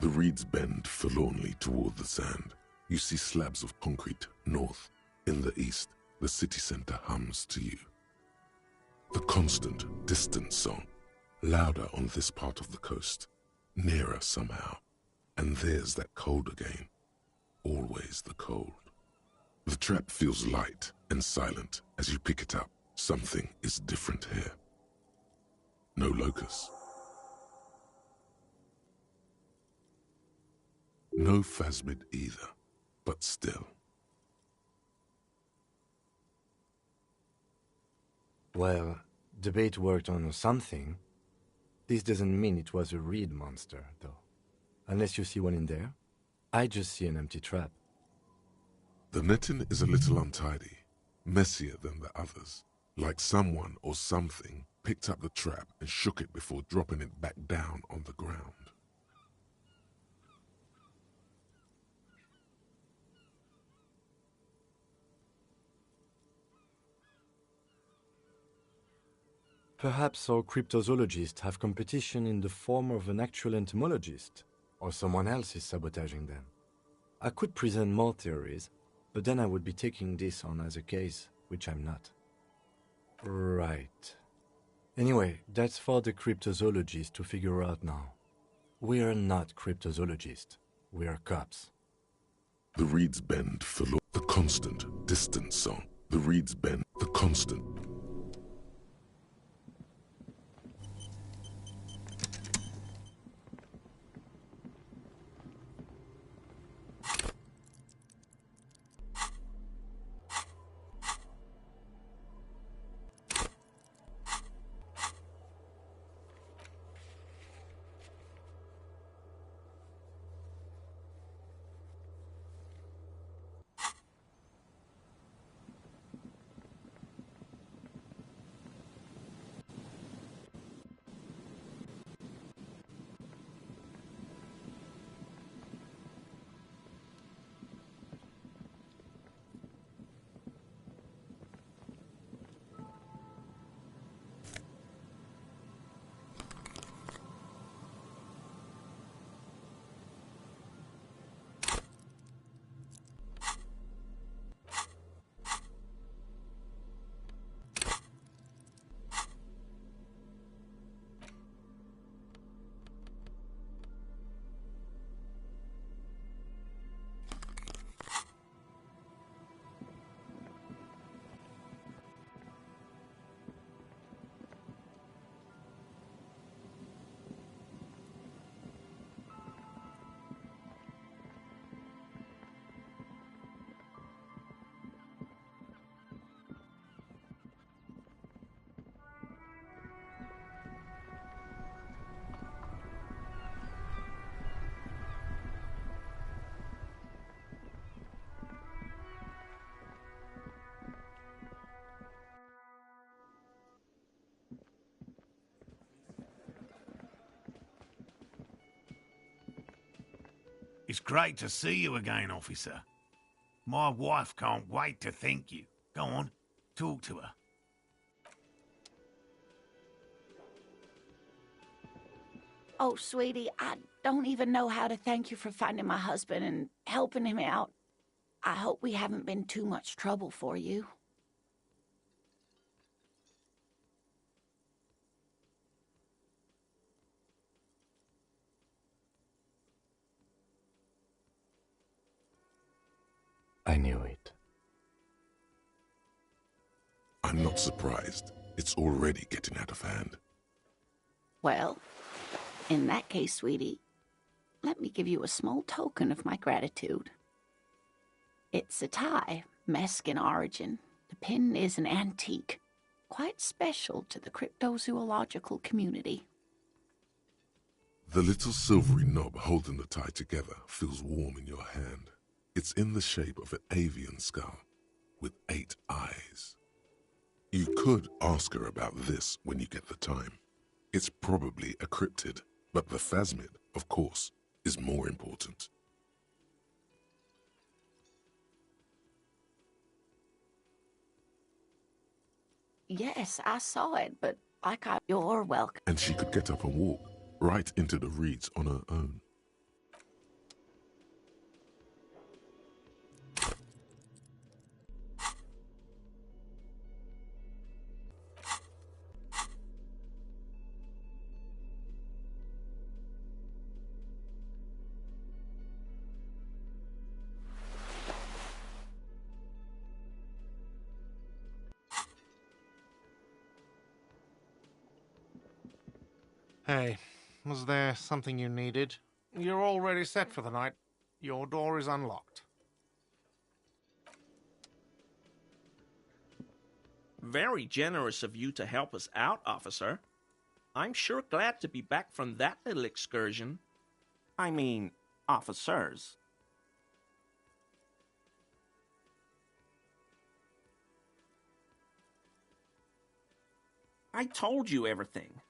The reeds bend forlornly toward the sand. You see slabs of concrete north. In the east, the city center hums to you. The constant, distant song, louder on this part of the coast, nearer somehow. And there's that cold again. Always the cold. The trap feels light and silent as you pick it up. Something is different here. No locusts. No phasmid either, but still. Well, the bait worked on something. This doesn't mean it was a reed monster, though. Unless you see one in there. I just see an empty trap. The netting is a little untidy, messier than the others. Like someone or something picked up the trap and shook it before dropping it back down on the ground. Perhaps our cryptozoologists have competition in the form of an actual entomologist, or someone else is sabotaging them. I could present more theories, but then I would be taking this on as a case, which I'm not. Right. Anyway, that's for the cryptozoologists to figure out now. We are not cryptozoologists. We are cops. The reeds bend for the constant, distant song. The reeds bend, the constant. It's great to see you again, officer. My wife can't wait to thank you. Go on, talk to her. Oh, sweetie, I don't even know how to thank you for finding my husband and helping him out. I hope we haven't been too much trouble for you. I knew it. I'm not surprised. It's already getting out of hand. Well, in that case, sweetie, let me give you a small token of my gratitude. It's a tie, Mesk in origin. The pin is an antique, quite special to the cryptozoological community. The little silvery knob holding the tie together feels warm in your hand. It's in the shape of an avian skull, with 8 eyes. You could ask her about this when you get the time. It's probably a cryptid, but the phasmid, of course, is more important. Yes, I saw it, but you're welcome. And she could get up and walk right into the reeds on her own. Hey, was there something you needed? You're already set for the night. Your door is unlocked. Very generous of you to help us out, officer. I'm sure glad to be back from that little excursion. I mean, officers. I told you everything.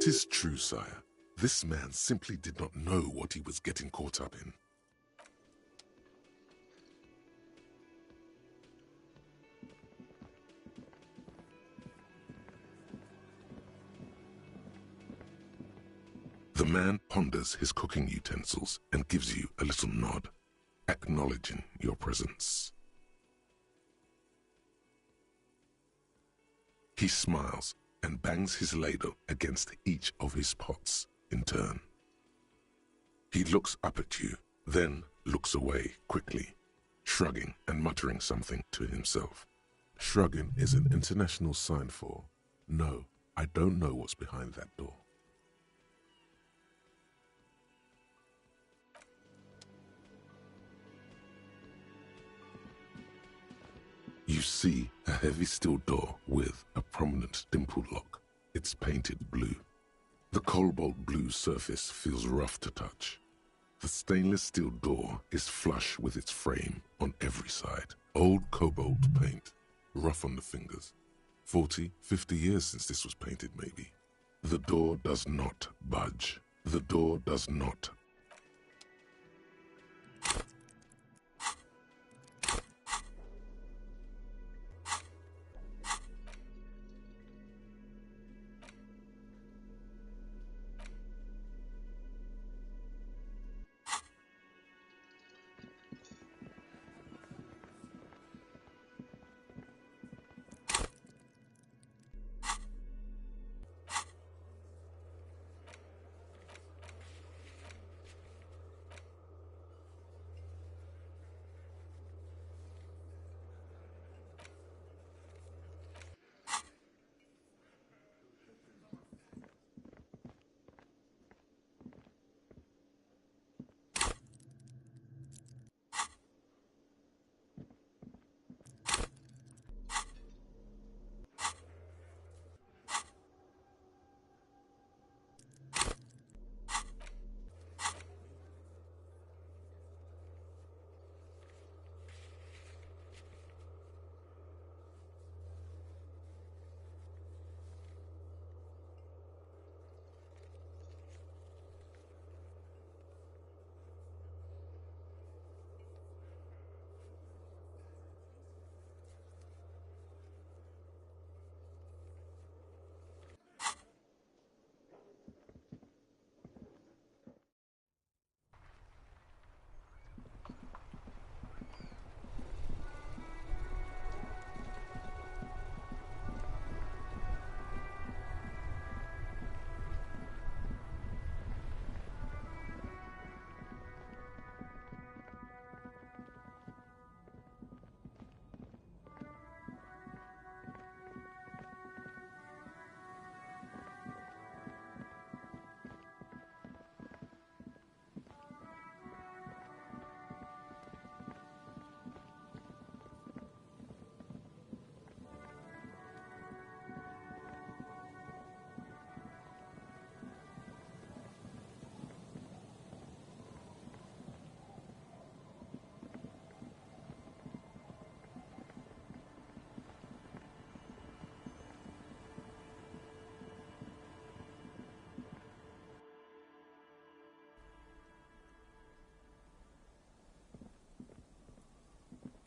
'Tis true, sire. This man simply did not know what he was getting caught up in. The man ponders his cooking utensils and gives you a little nod, acknowledging your presence. He smiles and bangs his ladle against each of his pots in turn. He looks up at you, then looks away quickly, shrugging and muttering something to himself. Shrugging is an international sign for, no, I don't know what's behind that door. You see a heavy steel door with a prominent dimple lock. It's painted blue. The cobalt blue surface feels rough to touch. The stainless steel door is flush with its frame on every side. Old cobalt paint, rough on the fingers. 40, 50 years since this was painted maybe. The door does not budge. The door does not.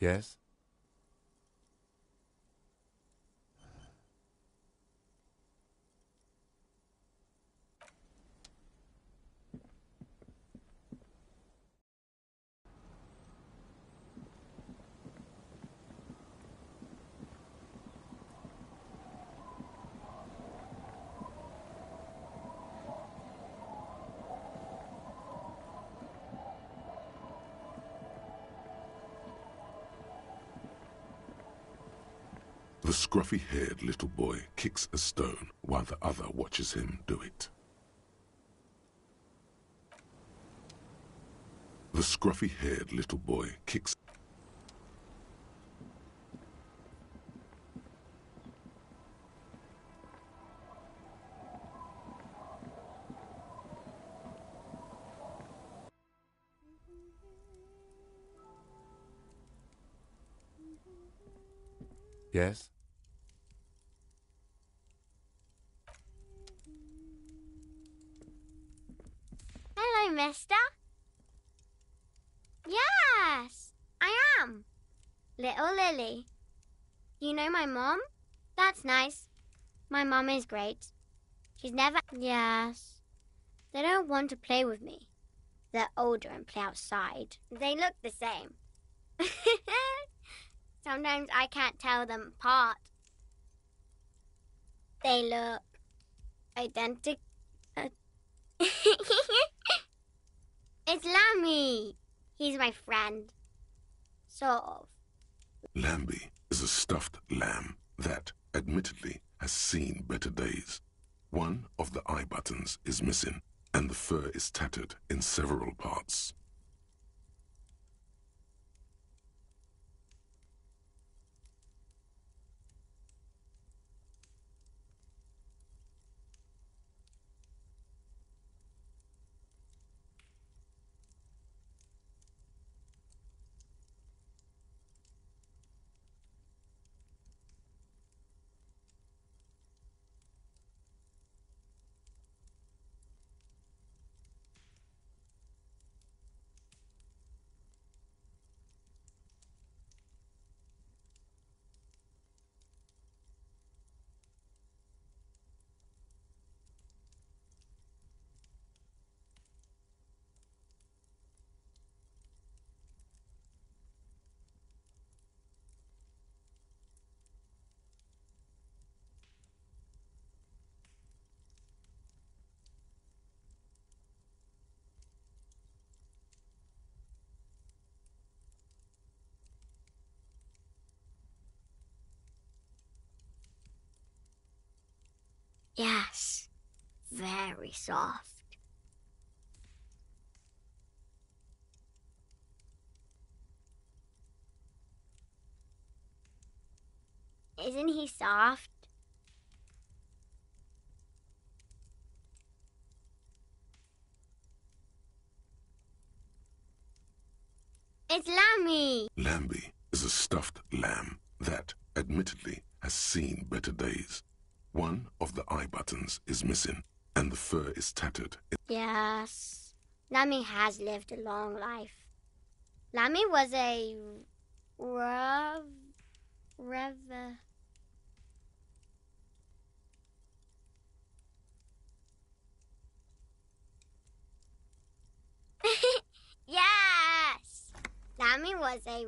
Yes? The scruffy-haired little boy kicks a stone while the other watches him do it. The scruffy-haired little boy kicks. Yes? Hello, mister. Yes, I am. Little Lily. You know my mom? That's nice. My mom is great. She's never... Yes. They don't want to play with me. They're older and play outside. They look the same. Sometimes I can't tell them apart. They look identical. It's Lammy. He's my friend. Sort of. Lambie is a stuffed lamb that, admittedly, has seen better days. One of the eye buttons is missing, and the fur is tattered in several parts. Yes. Very soft. Isn't he soft? It's Lammy. Lambie is a stuffed lamb that, admittedly, has seen better days. One of the eye buttons is missing, and the fur is tattered. Yes. Lammy has lived a long life. Lammy was a... Rev... Yes! Lammy was a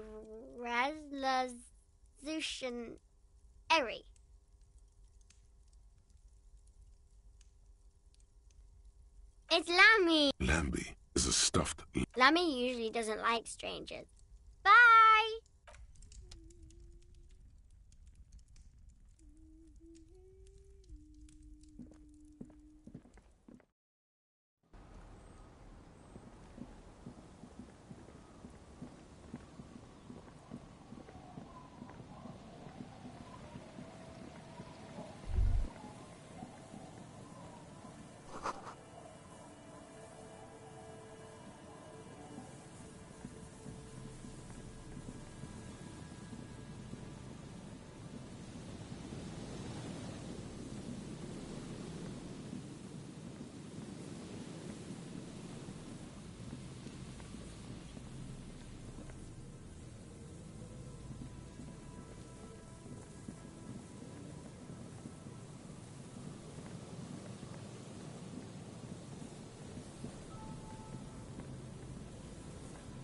resolution Eri. It's Lammy. Lambie is a stuffed... Lammy usually doesn't like strangers. Bye!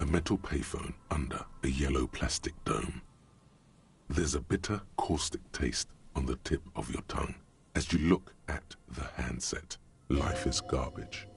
A metal payphone under a yellow plastic dome. There's a bitter, caustic taste on the tip of your tongue as you look at the handset. Life is garbage.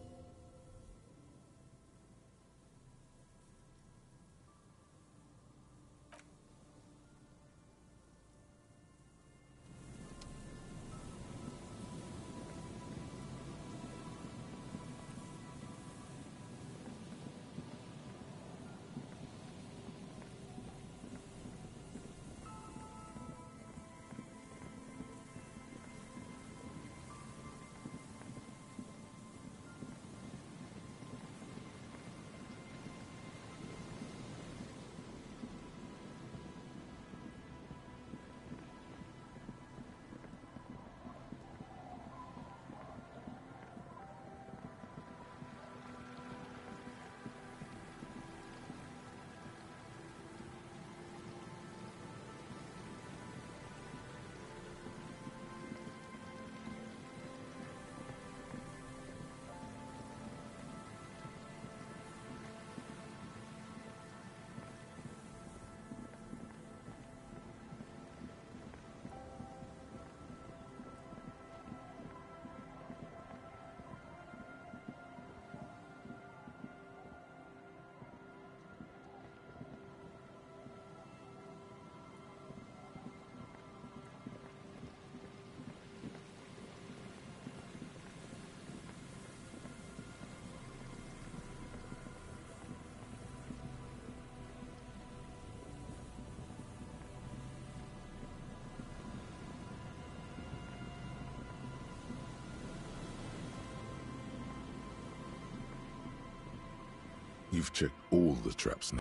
You've checked all the traps now.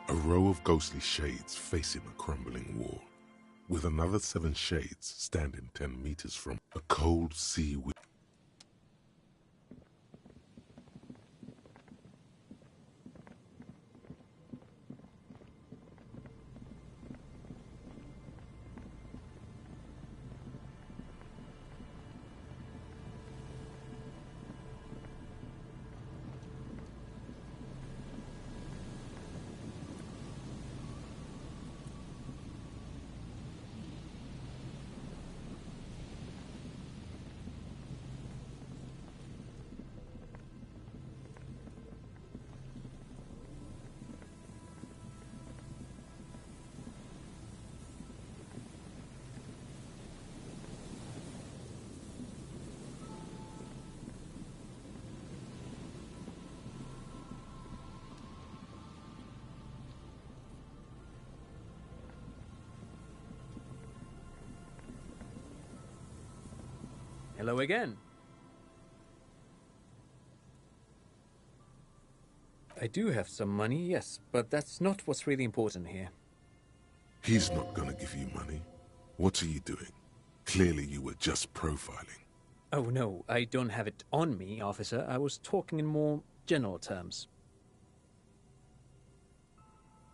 A row of ghostly shades facing a crumbling wall, with another 7 shades standing 10 meters from a cold sea wind. Hello again. I do have some money, yes, but that's not what's really important here. He's not gonna give you money. What are you doing? Clearly you were just profiling. Oh no, I don't have it on me, officer. I was talking in more general terms.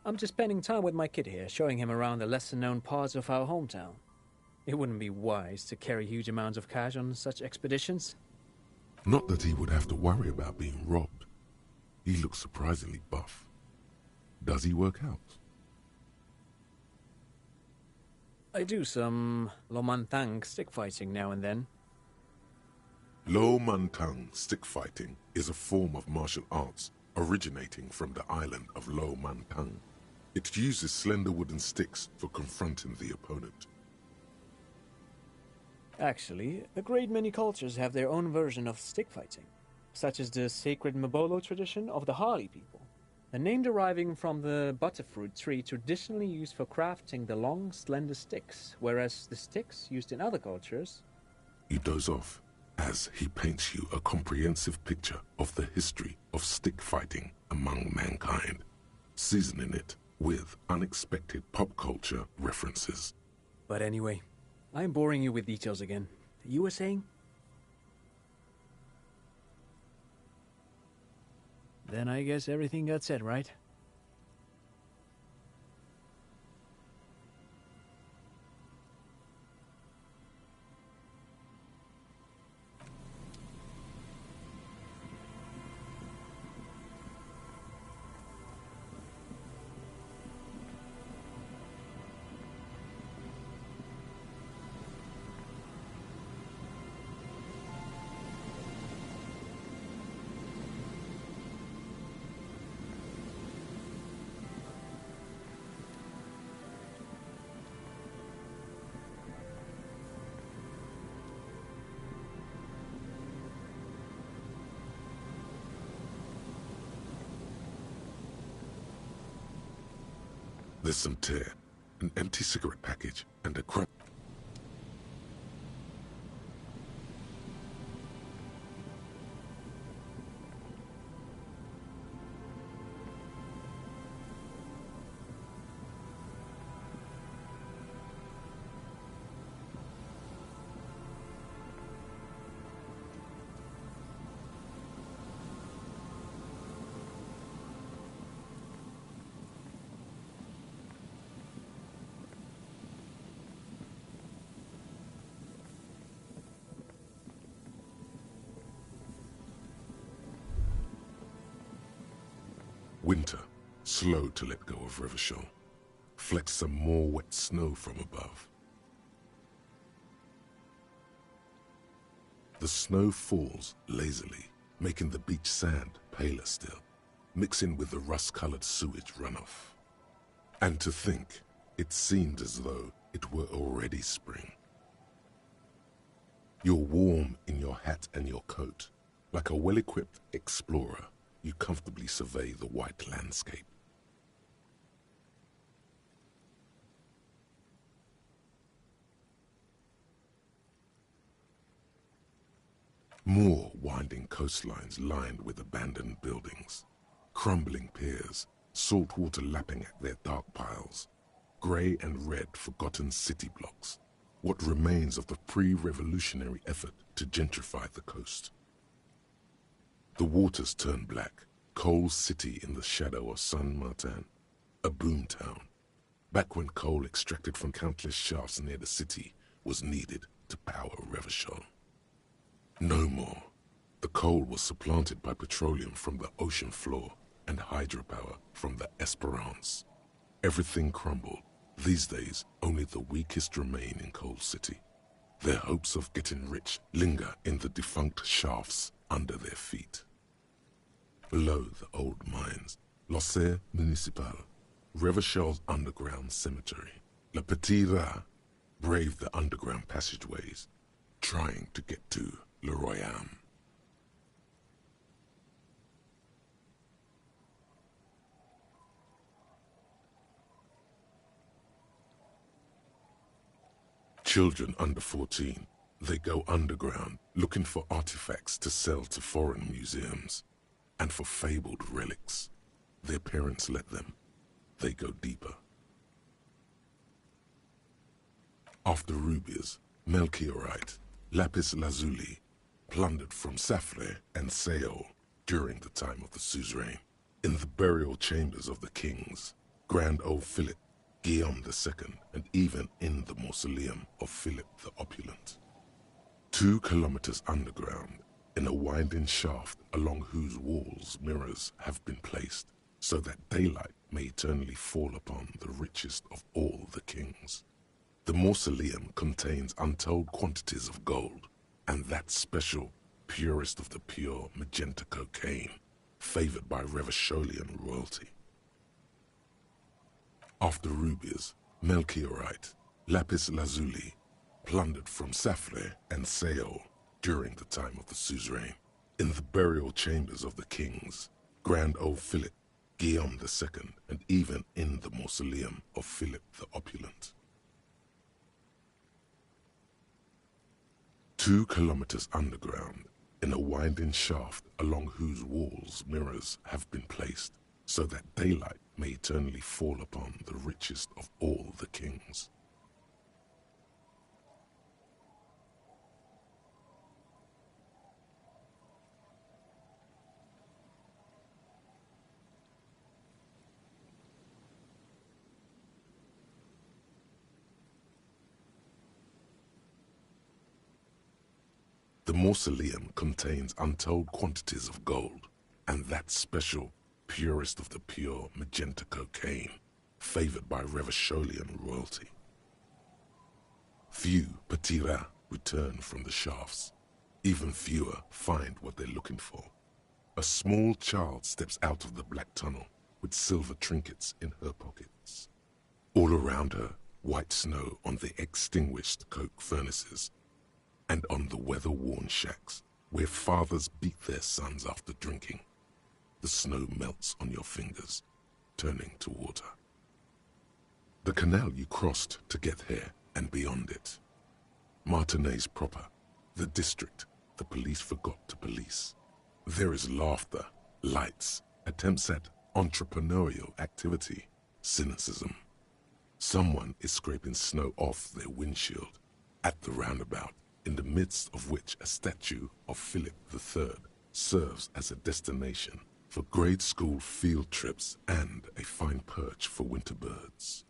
I'm just spending time with my kid here, showing him around the lesser-known parts of our hometown. It wouldn't be wise to carry huge amounts of cash on such expeditions. Not that he would have to worry about being robbed. He looks surprisingly buff. Does he work out? I do some Lo Mantang stick fighting now and then. Lo Mantang stick fighting is a form of martial arts originating from the island of Lo Mantang. It uses slender wooden sticks for confronting the opponent. Actually, a great many cultures have their own version of stick fighting, such as the sacred Mabolo tradition of the Harli people, the name deriving from the butterfruit tree traditionally used for crafting the long, slender sticks, whereas the sticks used in other cultures... You doze off as he paints you a comprehensive picture of the history of stick fighting among mankind, seasoning it with unexpected pop culture references. But anyway, I'm boring you with details again. You were saying? Then I guess everything got said, right? There's some tear, an empty cigarette package, and a crumb. Winter, slow to let go of Revachol, flecks some more wet snow from above. The snow falls lazily, making the beach sand paler still, mixing with the rust-colored sewage runoff. And to think, it seemed as though it were already spring. You're warm in your hat and your coat, like a well-equipped explorer. You comfortably survey the white landscape. More winding coastlines lined with abandoned buildings, crumbling piers, salt water lapping at their dark piles, grey and red forgotten city blocks, what remains of the pre-revolutionary effort to gentrify the coast. The waters turn black, Coal City in the shadow of San Martin, a boom town, back when coal extracted from countless shafts near the city was needed to power Revachol. No more. The coal was supplanted by petroleum from the ocean floor and hydropower from the Esperance. Everything crumbled. These days, only the weakest remain in Coal City. Their hopes of getting rich linger in the defunct shafts under their feet. Below the old mines, L'Océan Municipal, Revachol's underground cemetery, Le Petit Rat, braved the underground passageways, trying to get to Le Royaume. Children under 14, they go underground looking for artifacts to sell to foreign museums, and for fabled relics. Their parents let them. They go deeper. After rubies, melchiorite, lapis lazuli, plundered from Safre and Seol during the time of the suzerain, in the burial chambers of the kings, Grand old Philip, Guillaume II, and even in the mausoleum of Philip the Opulent. 2 kilometers underground, in a winding shaft along whose walls mirrors have been placed, so that daylight may eternally fall upon the richest of all the kings. The mausoleum contains untold quantities of gold, and that special, purest of the pure magenta cocaine, favored by Revacholian royalty. After rubies, melchiorite, lapis lazuli, plundered from Safre and Seol during the time of the suzerain, in the burial chambers of the kings, Grand old Philip, Guillaume II, and even in the mausoleum of Philip the Opulent. 2 kilometers underground, in a winding shaft along whose walls mirrors have been placed, so that daylight may eternally fall upon the richest of all the kings. The mausoleum contains untold quantities of gold, and that special, purest of the pure magenta cocaine, favored by Revacholian royalty. Few Petit Rat return from the shafts. Even fewer find what they're looking for. A small child steps out of the black tunnel with silver trinkets in her pockets. All around her, white snow on the extinguished coke furnaces, and on the weather-worn shacks where fathers beat their sons after drinking. The snow melts on your fingers, turning to water. The canal you crossed to get here and beyond it. Martinez proper, the district the police forgot to police. There is laughter, lights, attempts at entrepreneurial activity, cynicism. Someone is scraping snow off their windshield at the roundabout, in the midst of which a statue of Philip III serves as a destination for grade school field trips and a fine perch for winter birds.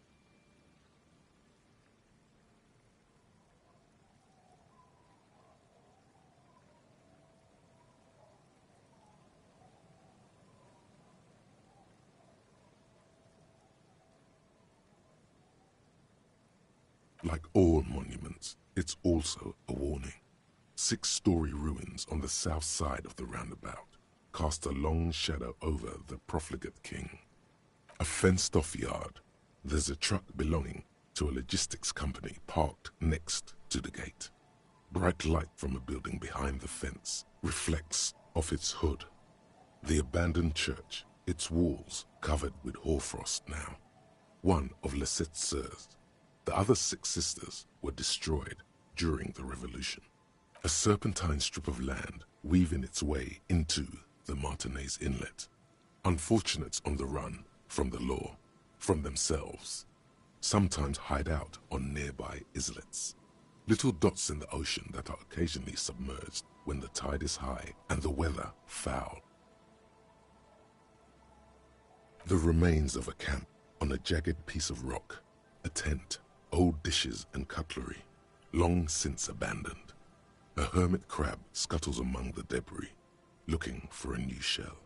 Like all monuments, it's also a warning. 6-story ruins on the south side of the roundabout cast a long shadow over the profligate king. A fenced-off yard. There's a truck belonging to a logistics company parked next to the gate. Bright light from a building behind the fence reflects off its hood. The abandoned church, its walls covered with hoarfrost now. One of Les Sept Sœurs. The other 6 sisters were destroyed during the revolution. A serpentine strip of land weaving its way into the Martinez Inlet. Unfortunates on the run from the law, from themselves, sometimes hide out on nearby islets. Little dots in the ocean that are occasionally submerged when the tide is high and the weather foul. The remains of a camp on a jagged piece of rock, a tent, old dishes and cutlery, long since abandoned. A hermit crab scuttles among the debris, looking for a new shell.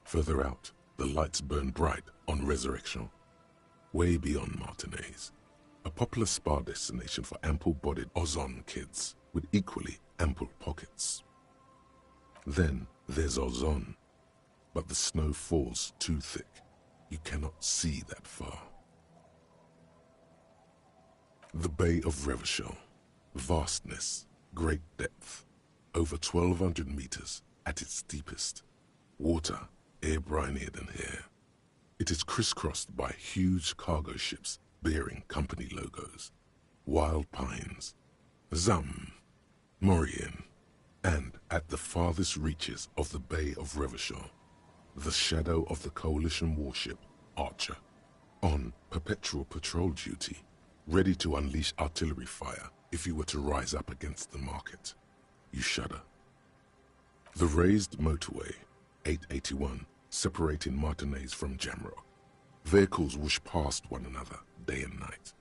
Further out, the lights burn bright on Resurrection. Way beyond Martinez, a popular spa destination for ample-bodied Ozon kids with equally ample pockets. Then there's Ozon, but the snow falls too thick. You cannot see that far. The Bay of Revachol, vastness, great depth, over 1,200 meters at its deepest. Water, air-brinier than hair. It is crisscrossed by huge cargo ships bearing company logos, Wild Pines, Zam, Maurien, and at the farthest reaches of the Bay of Revachol, the shadow of the coalition warship Archer, on perpetual patrol duty, ready to unleash artillery fire if you were to rise up against the market. You shudder. The raised motorway, 881, separating Martinez from Jamrock. Vehicles whoosh past one another day and night,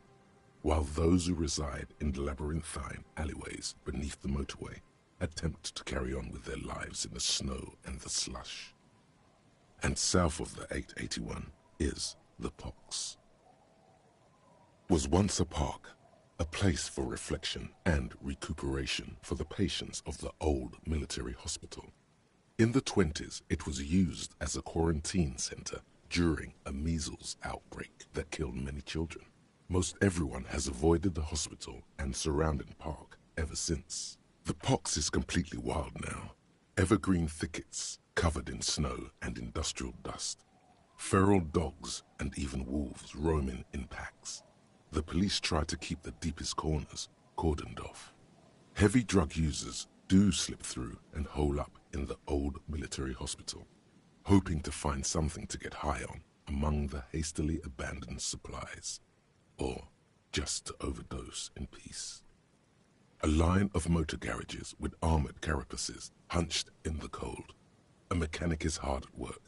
while those who reside in the labyrinthine alleyways beneath the motorway attempt to carry on with their lives in the snow and the slush. And south of the 881 is the Pox. Was once a park, a place for reflection and recuperation for the patients of the old military hospital. In the 20s, it was used as a quarantine center during a measles outbreak that killed many children. Most everyone has avoided the hospital and surrounding park ever since. The Pox is completely wild now. Evergreen thickets covered in snow and industrial dust. Feral dogs and even wolves roaming in packs. The police try to keep the deepest corners cordoned off. Heavy drug users do slip through and hole up in the old military hospital, hoping to find something to get high on among the hastily abandoned supplies, or just to overdose in peace. A line of motor garages with armored carapaces hunched in the cold. A mechanic is hard at work,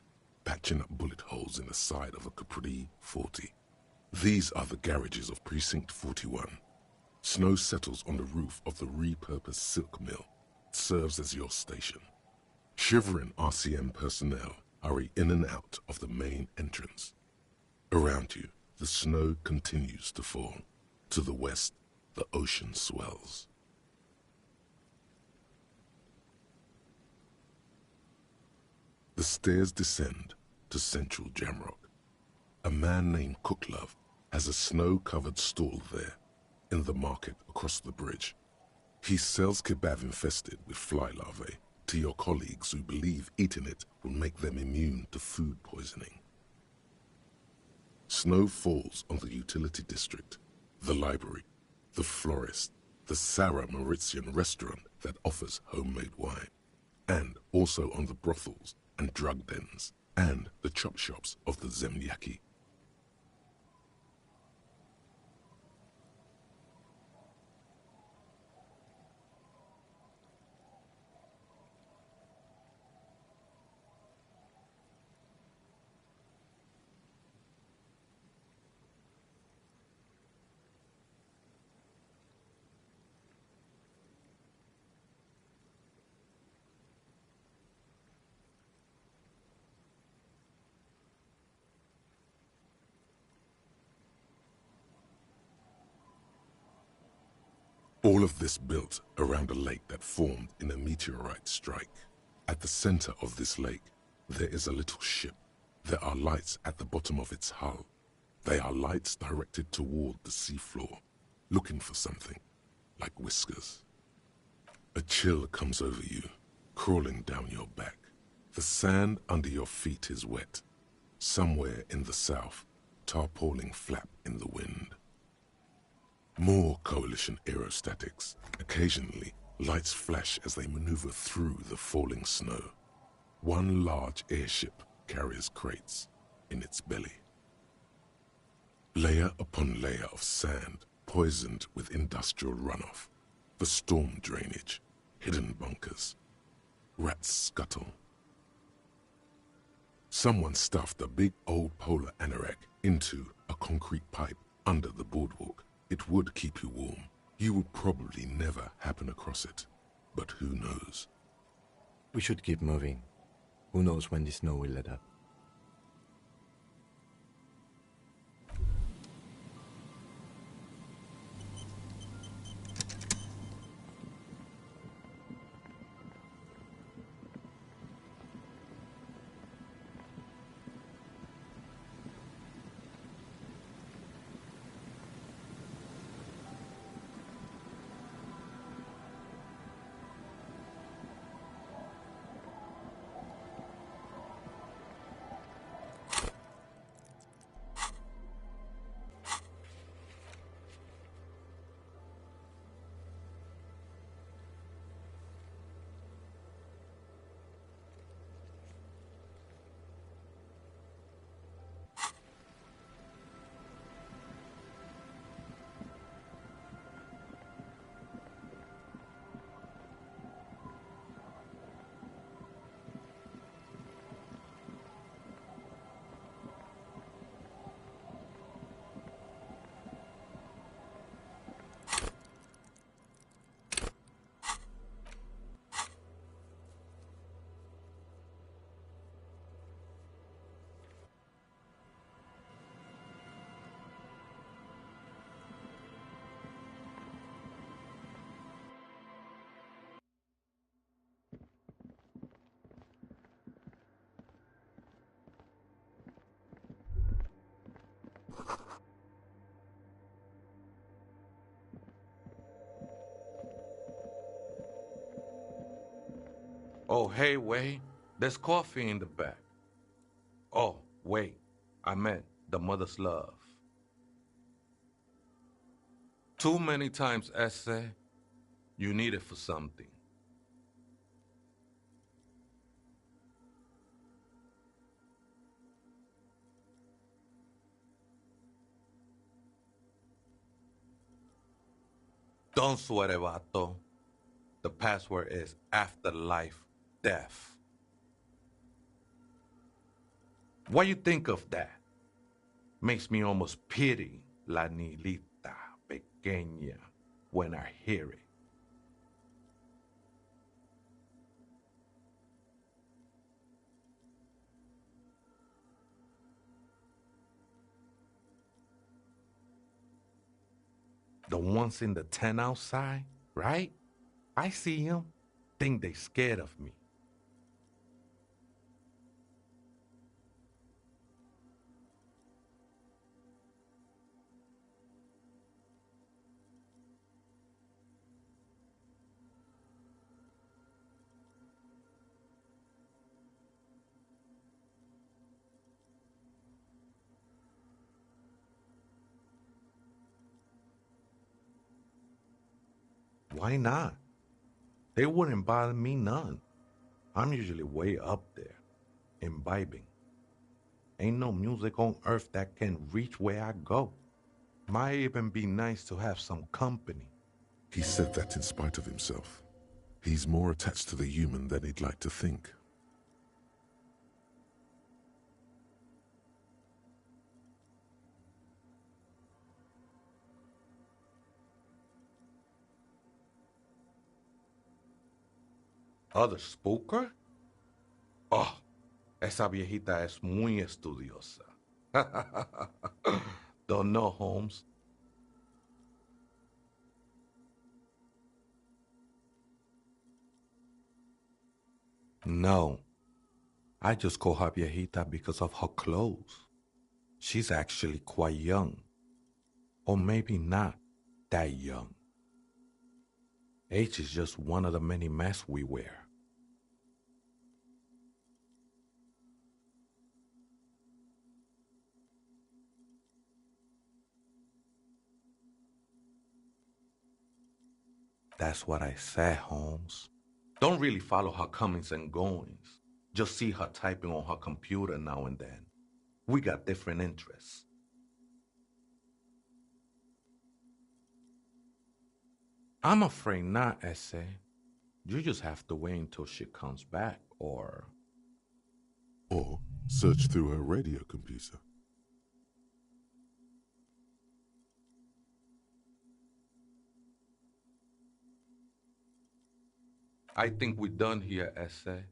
patching up bullet holes in the side of a Capri 40. These are the garages of Precinct 41. Snow settles on the roof of the repurposed silk mill. It serves as your station. Shivering RCM personnel hurry in and out of the main entrance. Around you, the snow continues to fall. To the west, the ocean swells. The stairs descend to central Jamrock. A man named Cooklove has a snow-covered stall there, in the market across the bridge. He sells kebab infested with fly larvae to your colleagues who believe eating it will make them immune to food poisoning. Snow falls on the utility district, the library, the florist, the Sarah Mauritian restaurant that offers homemade wine, and also on the brothels and drug dens, and the chop shops of the Zemlyaki. All of this built around a lake that formed in a meteorite strike. At the center of this lake, there is a little ship. There are lights at the bottom of its hull. They are lights directed toward the seafloor, looking for something, like whiskers. A chill comes over you, crawling down your back. The sand under your feet is wet. Somewhere in the south, tarpaulin flap in the wind. More coalition aerostatics, occasionally Lights flash as they maneuver through the falling snow. One large airship carries crates in its belly. Layer upon layer of sand, poisoned with industrial runoff, the storm drainage, hidden bunkers. Rats scuttle. Someone stuffed a big old polar anorak into a concrete pipe under the boardwalk. It would keep you warm. You would probably never happen across it. But who knows? We should keep moving. Who knows when the snow will let up? Oh, hey, Wei, there's coffee in the back. Oh, wait, I meant the mother's love. Too many times, Ese, you need it for something. Don't sweat it, vato. The password is afterlife death. What you think of that? Makes me almost pity La Nilita Pequeña when I hear it. The ones in the tent outside, right? I see them, think they scared of me. Why not? They wouldn't bother me none. I'm usually way up there, imbibing. Ain't no music on earth that can reach where I go. Might even be nice to have some company. He said that in spite of himself. He's more attached to the human than he'd like to think. Other spooker? Oh, esa viejita es muy estudiosa. Don't know, Holmes. No, I just call her viejita because of her clothes. She's actually quite young. Or maybe not that young. Age is just one of the many masks we wear. That's what I said, Holmes. Don't really follow her comings and goings. Just see her typing on her computer now and then. We got different interests. I'm afraid not, Essay. You just have to wait until she comes back, or search through her radio computer. I think we're done here, Essay.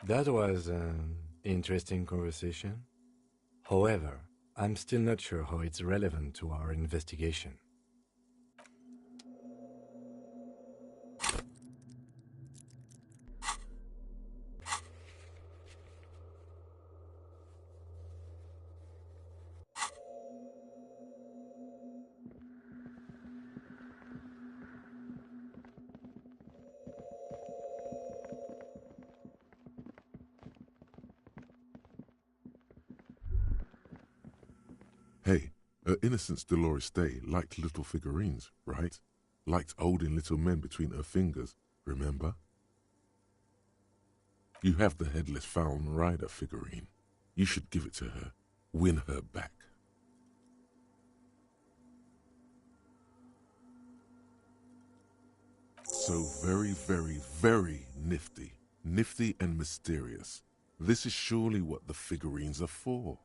That was an interesting conversation. However, I'm still not sure how it's relevant to our investigation. Hey, Her Innocence Dolores Day liked little figurines, right? Liked holding little men between her fingers, remember? You have the Headless Falcon Rider figurine. You should give it to her. Win her back. So very, very, very nifty. Nifty and mysterious. This is surely what the figurines are for.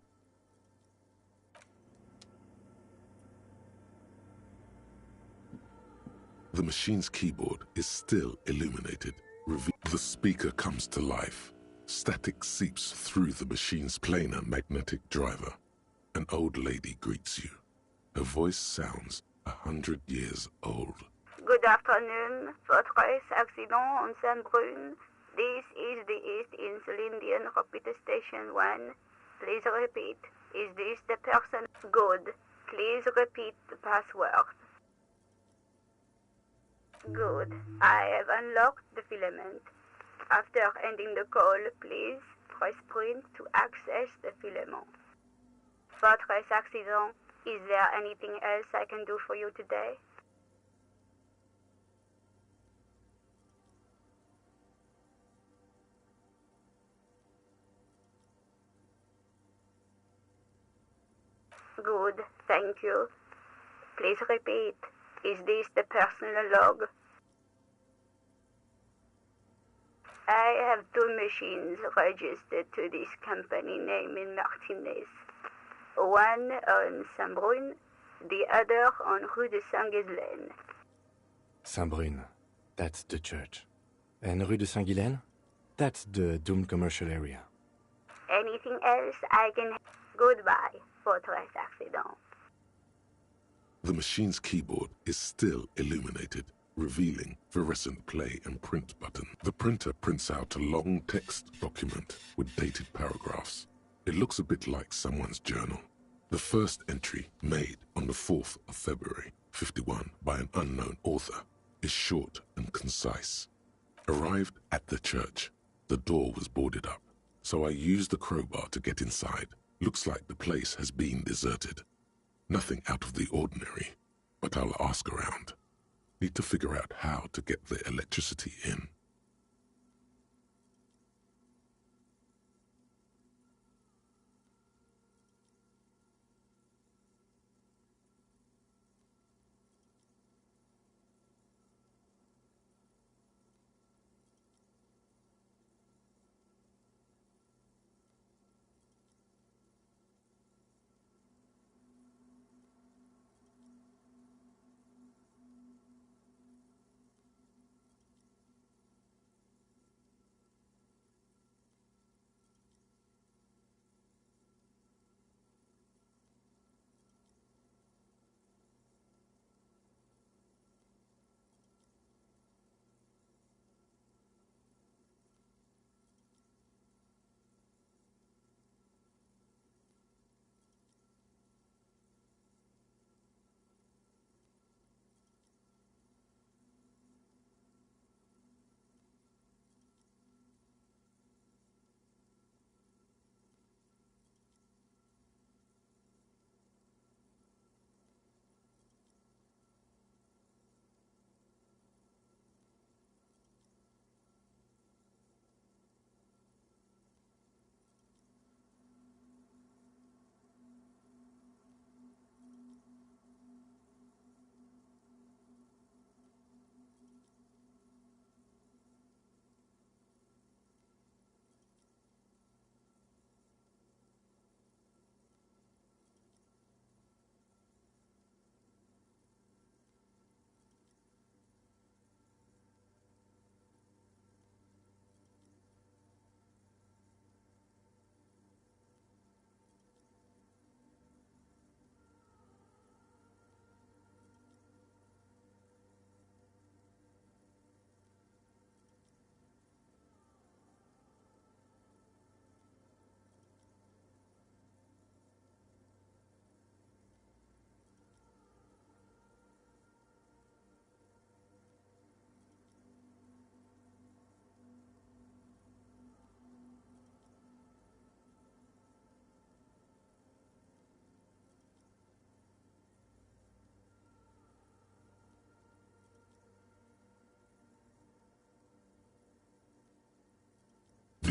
The machine's keyboard is still illuminated. The speaker comes to life. Static seeps through the machine's planar magnetic driver. An old lady greets you. Her voice sounds 100 years old. Good afternoon, Fortress Accident on Saint-Brune. This is the East Insulindian Repeater Station 1. Please repeat. Is this the person? Good. Please repeat the password. Good. I have unlocked the filament. After ending the call, please press print to access the filament. Fortress Accident, is there anything else I can do for you today? Good, thank you. Please repeat. Is this the personal log? I have two machines registered to this company name in Martinez. One on Saint-Brune, the other on Rue de Saint-Ghislaine. Saint-Brune, that's the church. And Rue de Saint-Ghislaine? That's the doomed commercial area. Anything else I can... Goodbye, Fortress Accident. The machine's keyboard is still illuminated, revealing fluorescent play and print button. The printer prints out a long text document with dated paragraphs. It looks a bit like someone's journal. The first entry, made on the 4th of February, 51, by an unknown author, is short and concise. Arrived at the church. The door was boarded up, so I used the crowbar to get inside. Looks like the place has been deserted. Nothing out of the ordinary, but I'll ask around. Need to figure out how to get the electricity in.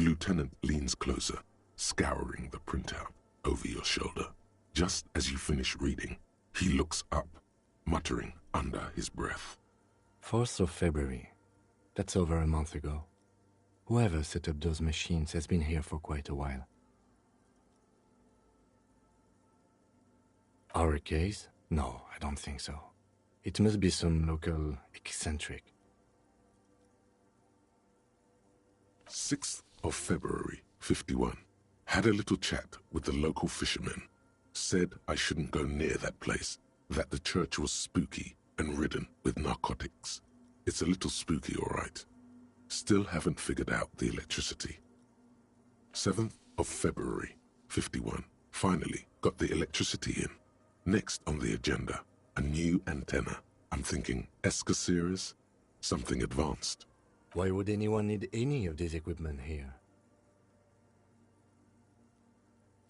lieutenant leans closer, scouring the printout over your shoulder. Just as you finish reading, he looks up, muttering under his breath. 4th of February. That's over a month ago. Whoever set up those machines has been here for quite a while. Our case? No, I don't think so. It must be some local eccentric. 6th of February, 51. Had a little chat with the local fishermen. Said I shouldn't go near that place, that the church was spooky and ridden with narcotics. It's a little spooky, all right. Still haven't figured out the electricity. 7th of February, 51. Finally got the electricity in. Next on the agenda, a new antenna. I'm thinking ESCA series, something advanced. Why would anyone need any of this equipment here?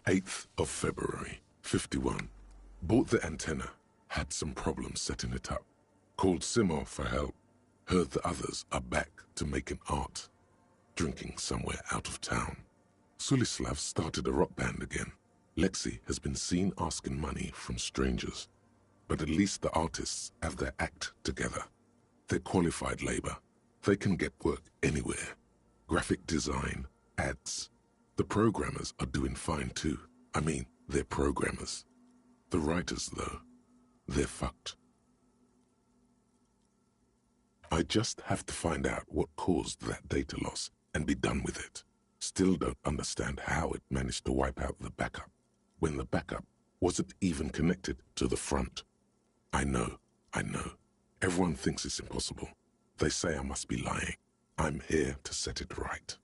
8th of February, 51. Bought the antenna, had some problems setting it up. Called Simor for help. Heard the others are back to making art. Drinking somewhere out of town. Sulislav started a rock band again. Lexi has been seen asking money from strangers. But at least the artists have their act together. They're qualified labor. They can get work anywhere. Graphic design, ads. The programmers are doing fine too. I mean, they're programmers. The writers, though, they're fucked. I just have to find out what caused that data loss and be done with it. Still don't understand how it managed to wipe out the backup, when the backup wasn't even connected to the front. I know. Everyone thinks it's impossible. They say I must be lying. I'm here to set it right.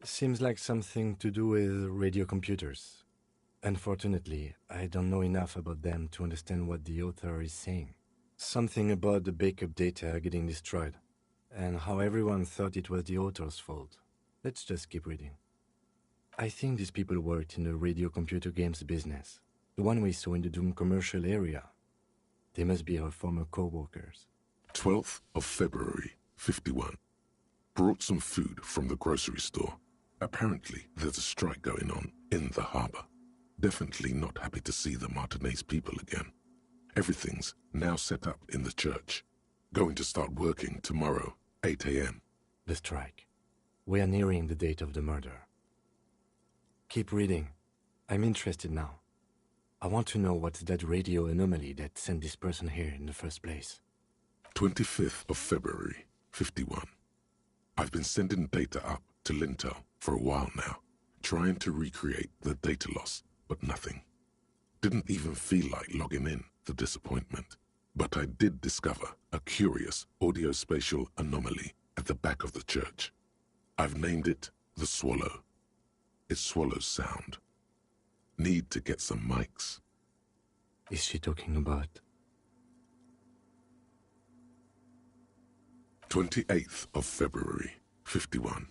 Seems like something to do with radio computers. Unfortunately, I don't know enough about them to understand what the author is saying. Something about the backup data getting destroyed, and how everyone thought it was the author's fault. Let's just keep reading. I think these people worked in the radio computer games business, the one we saw in the Doom commercial area. They must be our former co-workers. 12th of February, 51. Brought some food from the grocery store. Apparently, there's a strike going on in the harbor. Definitely not happy to see the Martinez people again. Everything's now set up in the church. Going to start working tomorrow, 8 a.m. The strike. We are nearing the date of the murder. Keep reading. I'm interested now. I want to know what's that radio anomaly that sent this person here in the first place. 25th of February, 51. I've been sending data up to Lintel for a while now, trying to recreate the data loss, but nothing. Didn't even feel like logging in, the disappointment. But I did discover a curious audio-spatial anomaly at the back of the church. I've named it the Swallow. It swallows sound. Need to get some mics. Is she talking about? 28th of February, 51.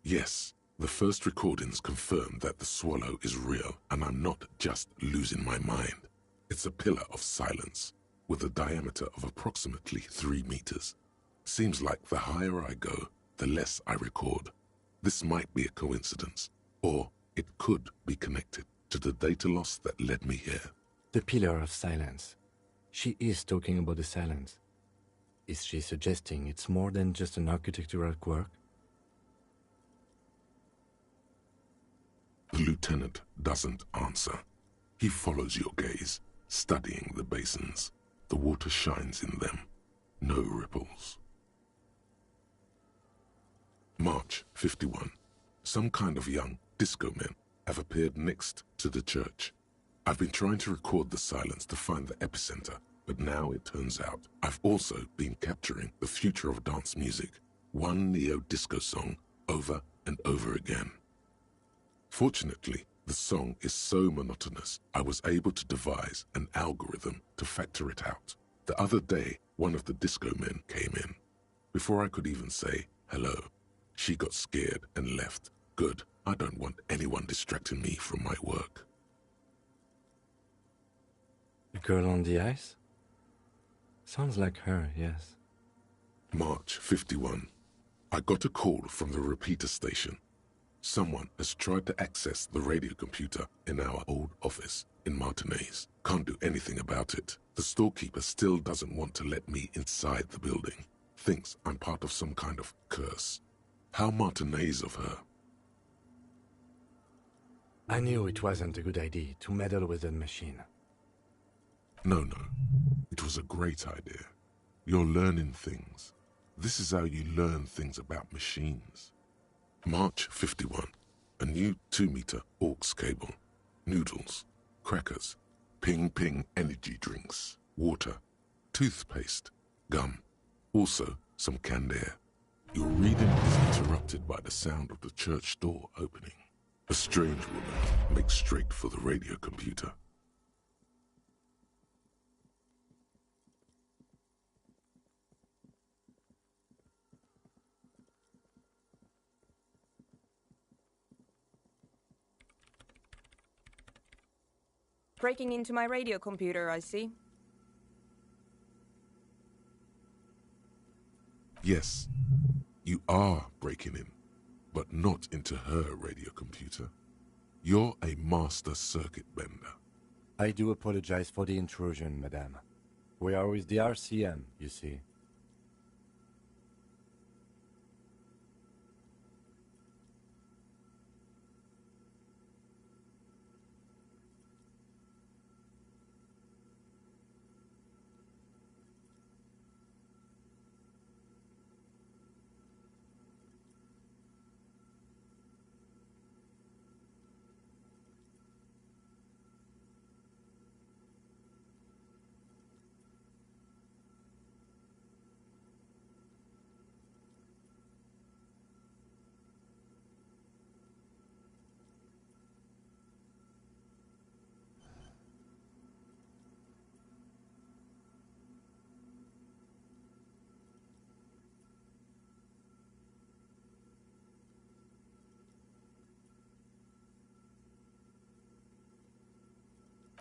Yes, the first recordings confirm that the swallow is real and I'm not just losing my mind. It's a pillar of silence with a diameter of approximately 3 meters. Seems like the higher I go, the less I record. This might be a coincidence, or it could be connected to the data loss that led me here. The pillar of silence. She is talking about the silence. Is she suggesting it's more than just an architectural quirk? The lieutenant doesn't answer. He follows your gaze, studying the basins. The water shines in them. No ripples. March 51. Some kind of young disco men have appeared next to the church. I've been trying to record the silence to find the epicenter, but now it turns out I've also been capturing the future of dance music, one neo-disco song over and over again. Fortunately, the song is so monotonous, I was able to devise an algorithm to factor it out. The other day, one of the disco men came in. Before I could even say hello, she got scared and left. Good, I don't want anyone distracting me from my work. The girl on the ice? Sounds like her, yes. March 51. I got a call from the repeater station. Someone has tried to access the radio computer in our old office in Martinez. Can't do anything about it. The storekeeper still doesn't want to let me inside the building. Thinks I'm part of some kind of curse. How Martinez of her. I knew it wasn't a good idea to meddle with the machine. No. It was a great idea. You're learning things. This is how you learn things about machines. March 51. A new 2-meter aux cable. Noodles. Crackers. Ping energy drinks. Water. Toothpaste. Gum. Also, some canned air. Your reading is interrupted by the sound of the church door opening. A strange woman makes straight for the radio computer. Breaking into my radio computer, I see. Yes, you are breaking in, but not into her radio computer. You're a master circuit bender. I do apologize for the intrusion, madame. We are with the RCM, you see.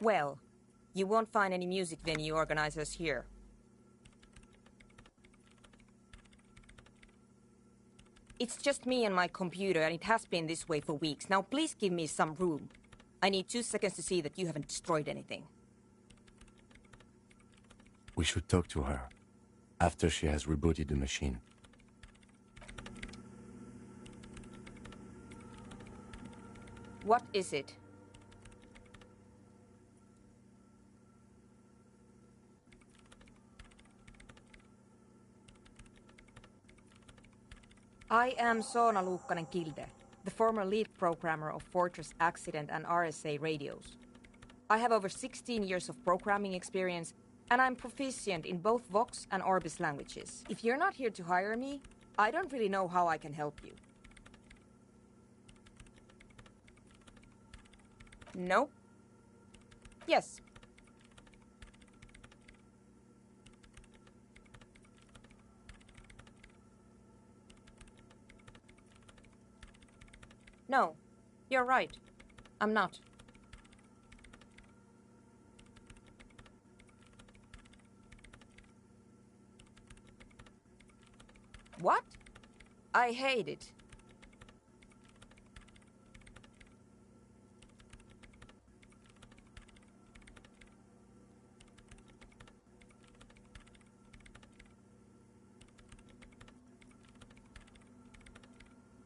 Well, you won't find any music venue organizers here. It's just me and my computer, and it has been this way for weeks. Now please give me some room. I need 2 seconds to see that you haven't destroyed anything. We should talk to her after she has rebooted the machine. What is it? I am Soona Luukkanen-Kilde, the former lead programmer of Fortress Accident and RSA radios. I have over 16 years of programming experience, and I'm proficient in both Vox and Orbis languages. If you're not here to hire me, I don't really know how I can help you. No? Yes. No, you're right. I'm not. What? I hate it.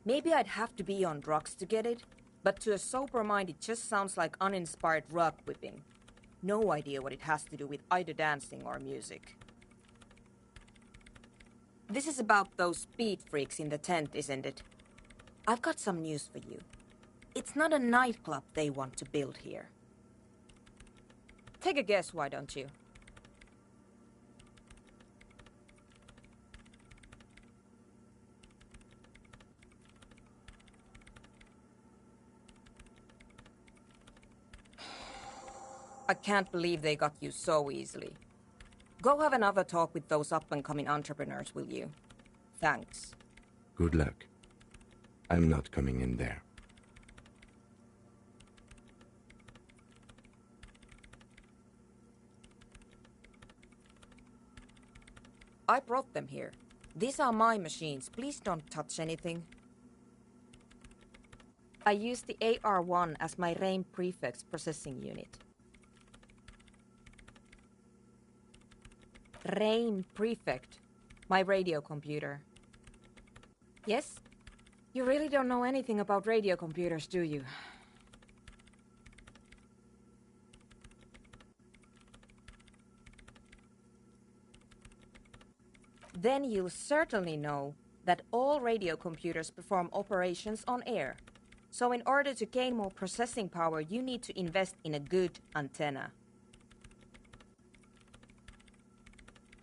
Maybe I'd have to be on drugs to get it, but to a sober mind it just sounds like uninspired rug whipping. No idea what it has to do with either dancing or music. This is about those speed freaks in the tent, isn't it? I've got some news for you. It's not a nightclub they want to build here. Take a guess, why don't you? I can't believe they got you so easily. Go have another talk with those up-and-coming entrepreneurs, will you? Thanks. Good luck. I'm not coming in there. I brought them here. These are my machines. Please don't touch anything. I use the AR-1 as my RAIN prefix processing unit. RAIN prefect, my radio computer. Yes? You really don't know anything about radio computers, do you? Then you'll certainly know that all radio computers perform operations on air. So in order to gain more processing power, you need to invest in a good antenna.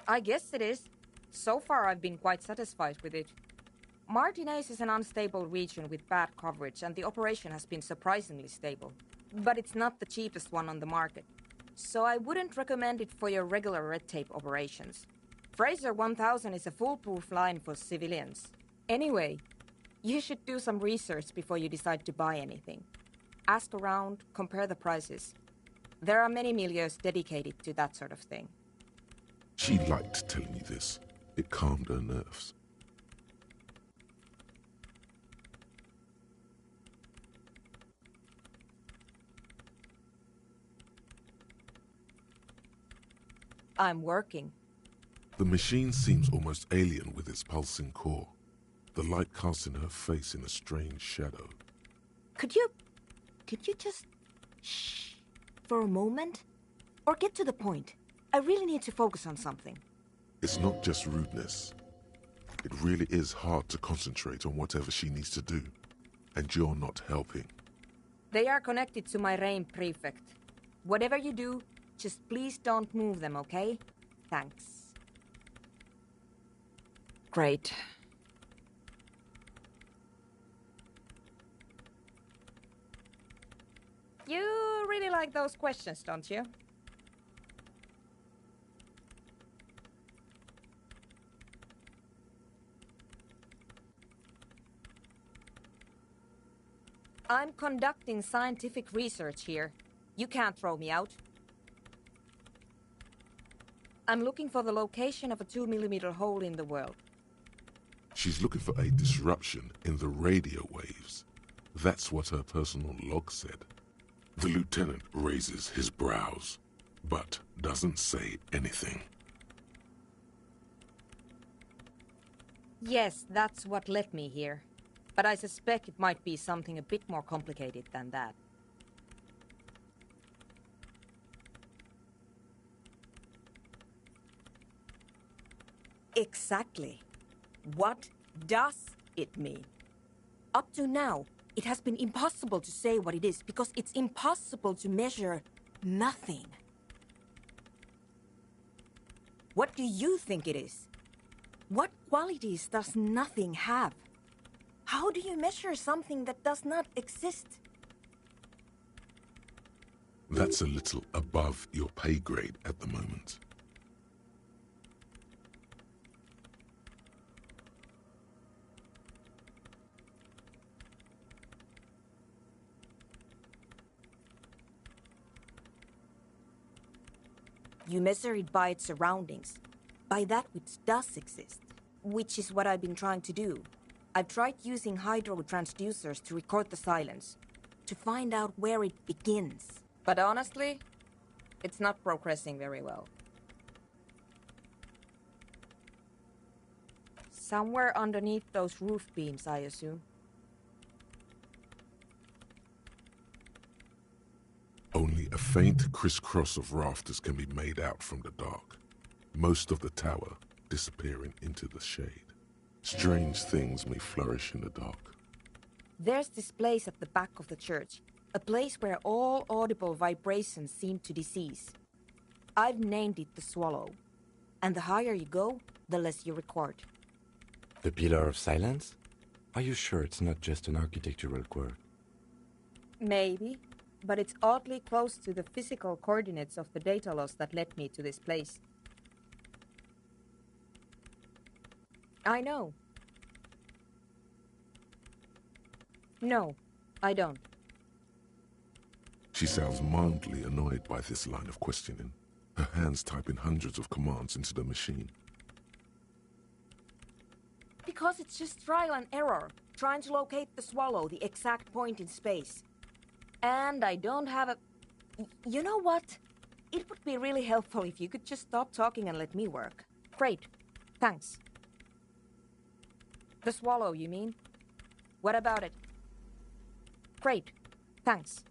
I guess it is. So far I've been quite satisfied with it. Martinez is an unstable region with bad coverage, and the operation has been surprisingly stable. But it's not the cheapest one on the market. So I wouldn't recommend it for your regular red tape operations. Fraser 1000 is a foolproof line for civilians. Anyway, you should do some research before you decide to buy anything. Ask around, compare the prices. There are many milieus dedicated to that sort of thing. She liked telling you this. It calmed her nerves. I'm working. The machine seems almost alien with its pulsing core, the light casting her face in a strange shadow. Could you just shh for a moment? Or get to the point? I really need to focus on something. It's not just rudeness. It really is hard to concentrate on whatever she needs to do, and you're not helping. They are connected to my RAIN prefect. Whatever you do, just please don't move them, okay? Thanks. Great. You really like those questions, don't you? I'm conducting scientific research here. You can't throw me out. I'm looking for the location of a 2mm hole in the world. She's looking for a disruption in the radio waves. That's what her personal log said. The lieutenant raises his brows, but doesn't say anything. Yes, that's what led me here. But I suspect it might be something a bit more complicated than that. Exactly. What does it mean? Up to now, it has been impossible to say what it is because it's impossible to measure nothing. What do you think it is? What qualities does nothing have? How do you measure something that does not exist? That's a little above your pay grade at the moment. You measure it by its surroundings, by that which does exist, which is what I've been trying to do. I've tried using hydro transducers to record the silence, to find out where it begins. But honestly, it's not progressing very well. Somewhere underneath those roof beams, I assume. Only a faint crisscross of rafters can be made out from the dark, most of the tower disappearing into the shade. Strange things may flourish in the dark. There's this place at the back of the church, a place where all audible vibrations seem to decease. I've named it the Swallow, and the higher you go, the less you record. The Pillar of Silence? Are you sure it's not just an architectural quirk? Maybe, but it's oddly close to the physical coordinates of the data loss that led me to this place. I know. No, I don't. She sounds mildly annoyed by this line of questioning, her hands typing hundreds of commands into the machine. Because it's just trial and error, trying to locate the swallow, the exact point in space. And I don't have a... You know what? It would be really helpful if you could just stop talking and let me work. Great. Thanks. The swallow, you mean? What about it? Great. Thanks.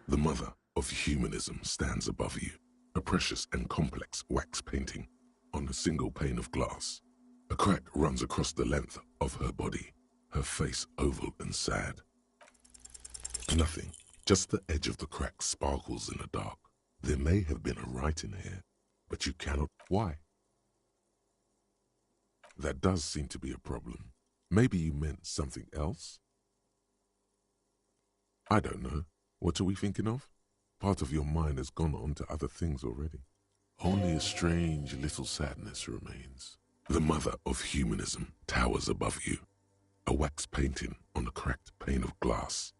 The mother of humanism stands above you, a precious and complex wax painting on a single pane of glass. A crack runs across the length of her body, her face oval and sad. Nothing, just the edge of the crack sparkles in the dark. There may have been a writing here, but you cannot... Why? That does seem to be a problem. Maybe you meant something else? I don't know. What are we thinking of? Part of your mind has gone on to other things already. Only a strange little sadness remains. The mother of humanism towers above you, a wax painting on a cracked pane of glass.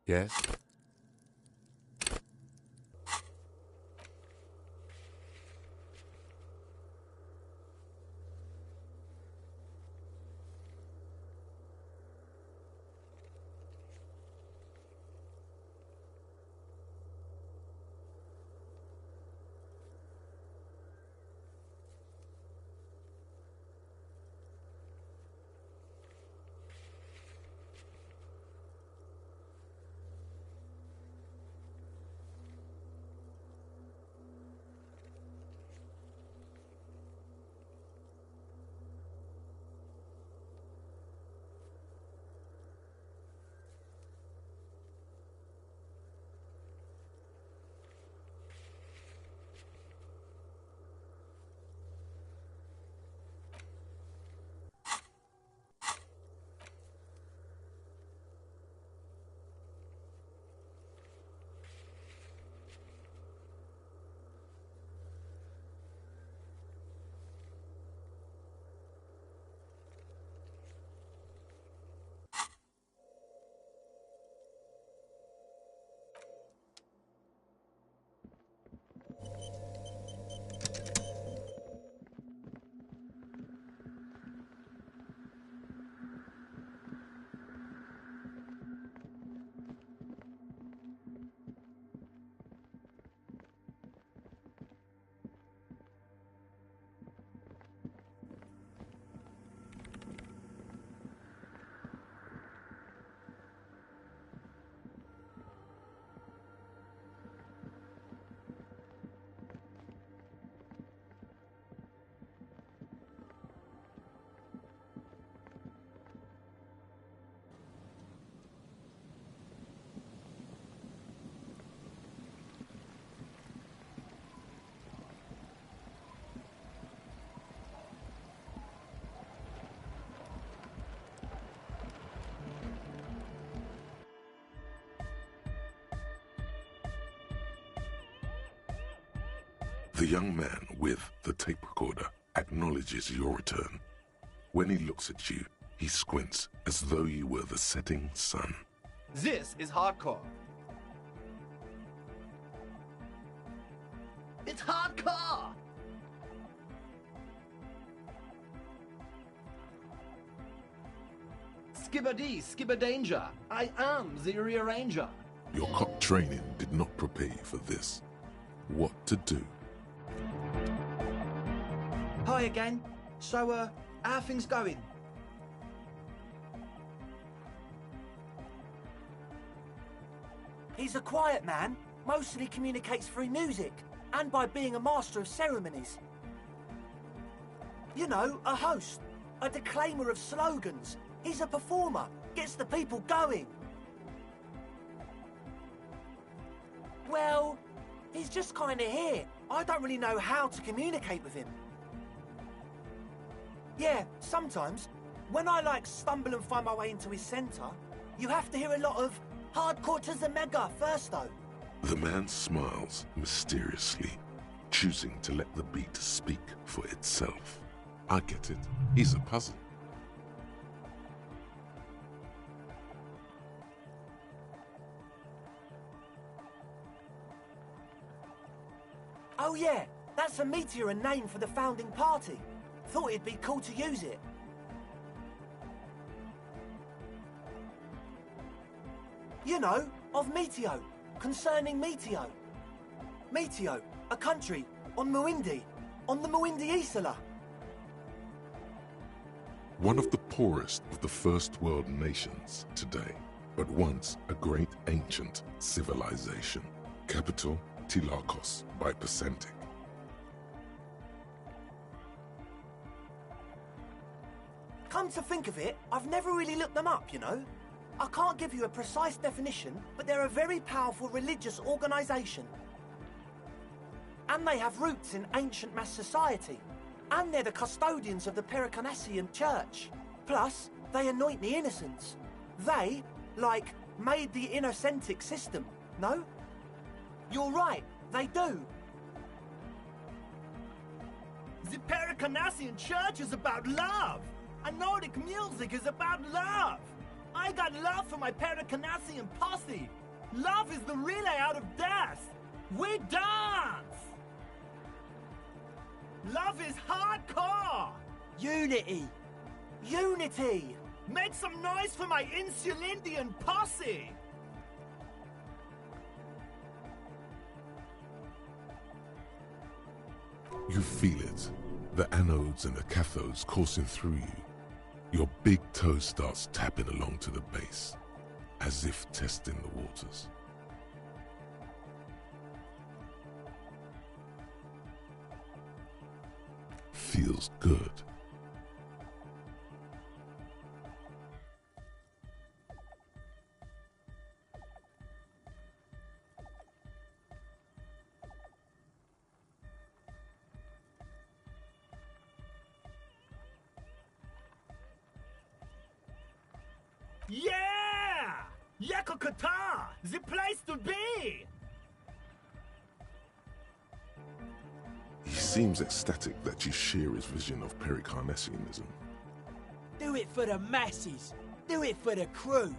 Yes? The young man with the tape recorder acknowledges your return. When he looks at you, he squints as though you were the setting sun. This is hardcore. It's hardcore! Skibbity, skibberdanger. I am the rearranger. Your cop training did not prepare you for this. What to do? Hi again. So, how are things going? He's a quiet man, mostly communicates through music, and by being a master of ceremonies. You know, a host, a declaimer of slogans. He's a performer, gets the people going. Well, he's just kinda here. I don't really know how to communicate with him. Yeah, sometimes, when I stumble and find my way into his center, you have to hear a lot of hardcore to the mega first though. The man smiles mysteriously, choosing to let the beat speak for itself. I get it. He's a puzzle. Oh yeah, that's a meteor and name for the founding party. Thought it'd be cool to use it. You know, of Meteo, concerning Meteo. Meteo, a country on Muindi, on the Muindi Isla. One of the poorest of the first world nations today, but once a great ancient civilization. Capital, Tilakos by Percentic. Come to think of it, I've never really looked them up, you know. I can't give you a precise definition, but they're a very powerful religious organisation. And they have roots in ancient mass society. And they're the custodians of the Pericarnassian Church. Plus, they anoint the innocents. They, made the Innocentic system, no? You're right, they do. The Pericarnassian Church is about love. And Nordic music is about love. I got love for my Pericarnassian posse. Love is the relay out of death. We dance. Love is hardcore. Unity. Unity. Make some noise for my Insulindian posse. You feel it. The anodes and the cathodes coursing through you. Your big toe starts tapping along to the base, as if testing the waters. Feels good. Yeah! Yakokata! The place to be! He seems ecstatic that you share his vision of Pericarnassianism. Do it for the masses. Do it for the crew.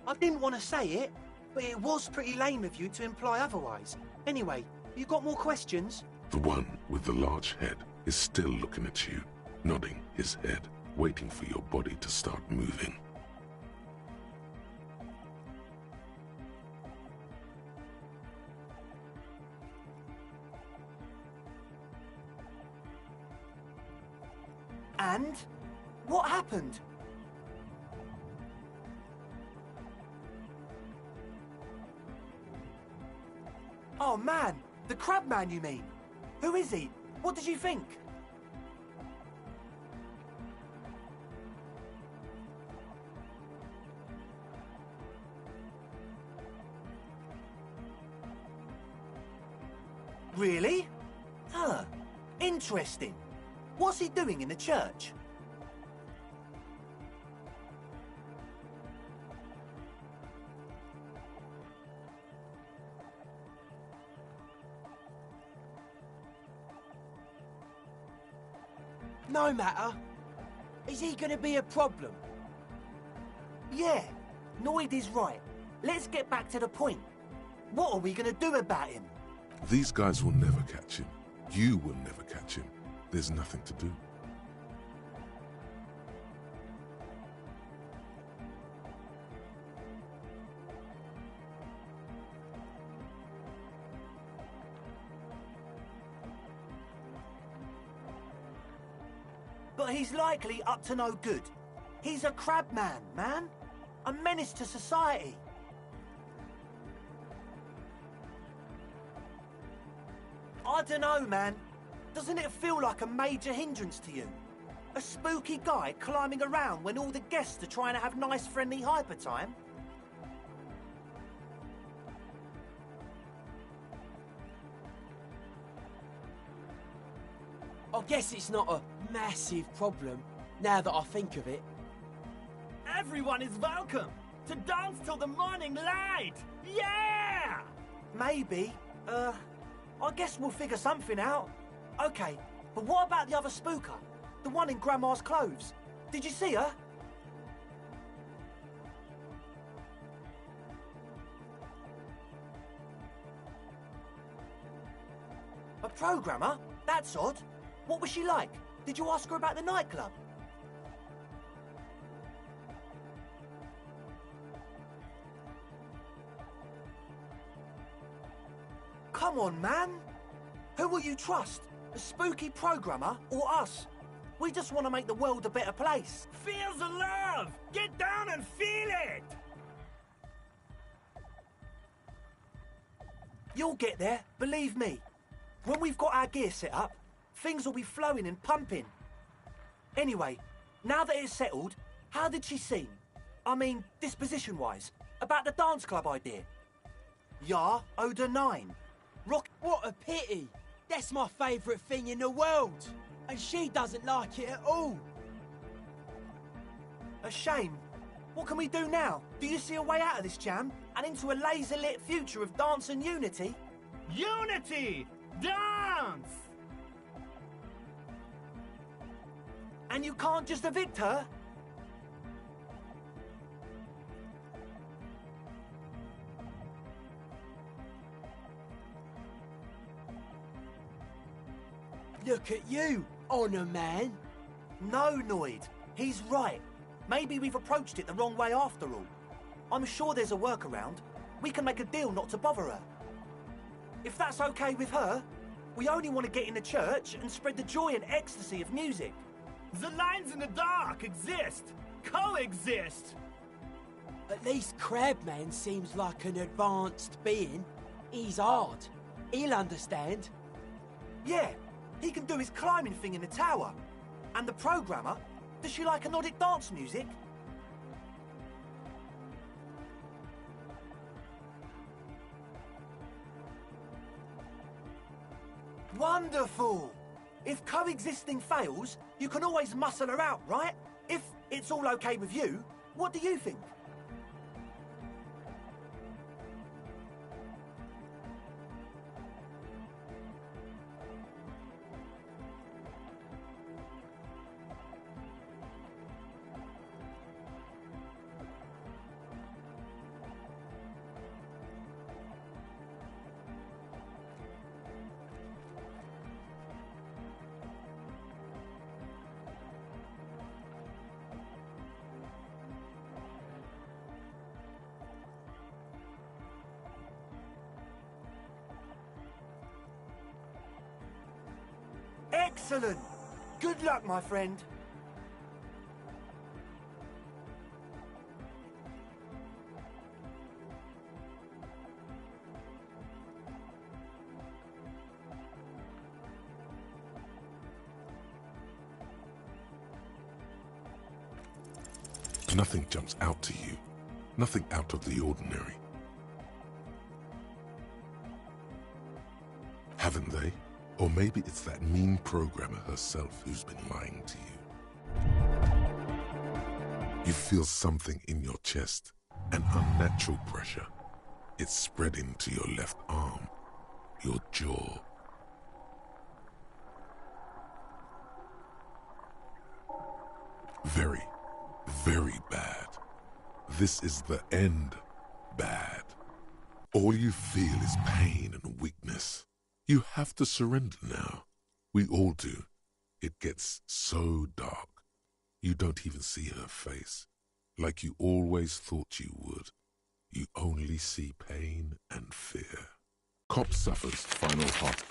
I didn't want to say it, but it was pretty lame of you to imply otherwise. Anyway, you got more questions? The one with the large head is still looking at you, nodding his head, waiting for your body to start moving. And? What happened? Oh man, the crab man you mean? Who is he? What did you think? Really? Huh. Interesting. What's he doing in the church? no matter. Is he gonna be a problem? Yeah, Noid is right. Let's get back to the point. What are we gonna do about him? These guys will never catch him. You will never catch him. There's nothing to do. But he's likely up to no good. He's a crab man. A menace to society. I dunno, man. Doesn't it feel like a major hindrance to you? A spooky guy climbing around when all the guests are trying to have nice, friendly hyper time? I guess it's not a massive problem, now that I think of it. Everyone is welcome to dance till the morning light! Yeah! Maybe. I guess we'll figure something out. Okay, but what about the other spooker? The one in Grandma's clothes? Did you see her? A programmer? That's odd. What was she like? Did you ask her about the nightclub? Come on, man. Who will you trust? The spooky programmer or us? We just want to make the world a better place. Feel the love! Get down and feel it! You'll get there, believe me. When we've got our gear set up, things will be flowing and pumping. Anyway, now that it's settled, how did she seem? I mean, disposition-wise, about the dance club idea. Ja, oder nein? Rock. What a pity! That's my favourite thing in the world! And she doesn't like it at all! A shame. What can we do now? Do you see a way out of this jam? And into a laser-lit future of dance and unity? Unity! Dance! And you can't just evict her? Look at you, Honour Man. No, Noid. He's right. Maybe we've approached it the wrong way after all. I'm sure there's a workaround. We can make a deal not to bother her. If that's okay with her, we only want to get in the church and spread the joy and ecstasy of music. The lines in the dark exist. Coexist. At least Crabman seems like an advanced being. He's hard. He'll understand. Yeah, he can do his climbing thing in the tower. And the programmer, does she like Nordic dance music? Wonderful! If coexisting fails, you can always muscle her out, right? If it's all okay with you, what do you think? Excellent! Good luck, my friend. Nothing jumps out to you. Nothing out of the ordinary. Haven't they? Or maybe it's that mean programmer herself who's been lying to you. You feel something in your chest, an unnatural pressure. It's spreading to your left arm, your jaw. Very, very bad. This is the end bad. All you feel is pain and weakness. You have to surrender now. We all do. It gets so dark. You don't even see her face, like you always thought you would. You only see pain and fear. Cop suffers final heart.